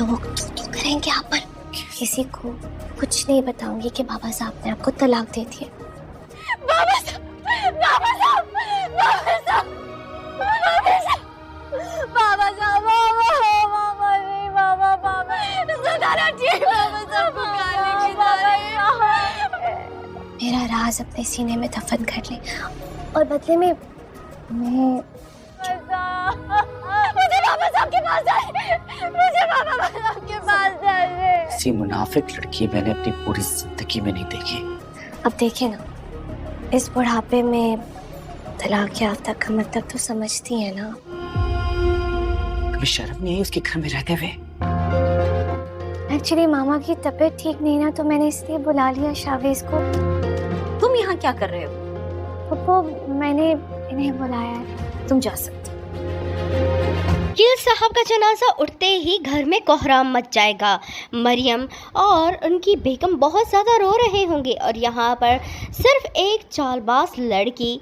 लोग तो करेंगे यहाँ पर। किसी को कुछ नहीं बताऊंगी कि बाबा साहब ने आपको तलाक दे दी है। बाबा साहब, बाबा साहब, बाबा साहब, बाबा साहब, बाबा साहब, बाबा नहीं, बाबा बाबा सुधारा जी, बाबा साहब को गाली की जा रही है। मेरा राज अपने सीने में दफन कर ले और बदले में मैं मुझे बाबा साहब के पास जाए, मुझे बाबा साहब के पास जाए। ऐसी मुनाफिक लड़की मैंने अपनी पूरी जिंदगी में नहीं देखी। अब देखिए ना, इस बुढ़ापे में तलाक याफ्ता का मतलब तो समझती है ना। कभी शर्म नहीं आई उसके घर में रहते हुए? एक्चुअली मामा की तबीयत ठीक नहीं ना, तो मैंने इसलिए बुला लिया शावेज को। तुम यहाँ क्या कर रहे हो? पप्पू, मैंने इन्हें बुलाया है, तुम जा सकते। गिल साहब का जनाजा उठते ही घर में कोहराम मच जाएगा। मरियम और उनकी बेगम बहुत ज़्यादा रो रहे होंगे और यहाँ पर सिर्फ एक चालबाज लड़की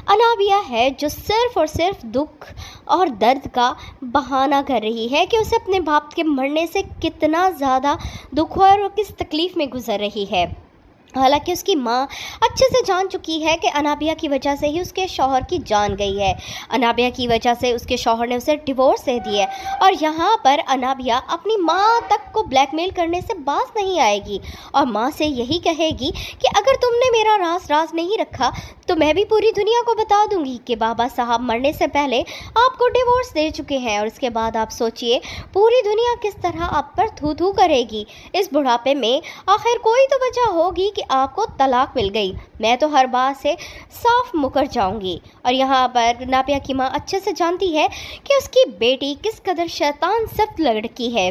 अनाबिया है जो सिर्फ और सिर्फ दुख और दर्द का बहाना कर रही है कि उसे अपने बाप के मरने से कितना ज़्यादा दुख हुआ और वो किस तकलीफ़ में गुजर रही है। हालांकि उसकी माँ अच्छे से जान चुकी है कि अनाबिया की वजह से ही उसके शौहर की जान गई है। अनाबिया की वजह से उसके शौहर ने उसे डिवोर्स दे दिया और यहाँ पर अनाबिया अपनी माँ तक को ब्लैकमेल करने से बाज नहीं आएगी और माँ से यही कहेगी कि अगर तुमने मेरा राज नहीं रखा तो मैं भी पूरी दुनिया को बता दूंगी कि बाबा साहब मरने से पहले आपको डिवोर्स दे चुके हैं। और उसके बाद आप सोचिए पूरी दुनिया किस तरह आप पर थू थू करेगी। इस बुढ़ापे में आखिर कोई तो वजह होगी कि आपको तलाक मिल गई। मैं तो हर बात से साफ मुकर जाऊंगी। और यहाँ पर नाबिया की माँ अच्छे से जानती है कि उसकी बेटी किस कदर शैतान सख्त लड़की है।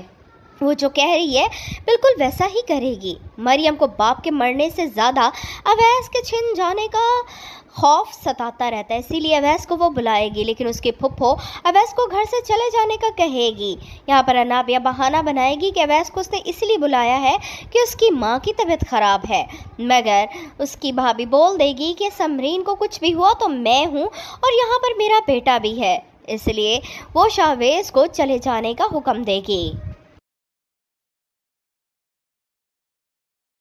वो जो कह रही है बिल्कुल वैसा ही करेगी। मरियम को बाप के मरने से ज़्यादा अवैस के छिन जाने का खौफ सताता रहता है, इसीलिए अवैस को वो बुलाएगी, लेकिन उसकी फुफ्फो अवैस को घर से चले जाने का कहेगी। यहाँ पर अनाबिया बहाना बनाएगी कि अवैस को उसने इसलिए बुलाया है कि उसकी माँ की तबीयत ख़राब है, मगर उसकी भाभी बोल देगी कि समरीन को कुछ भी हुआ तो मैं हूँ और यहाँ पर मेरा बेटा भी है, इसलिए वो शावेज़ को चले जाने का हुक्म देगी।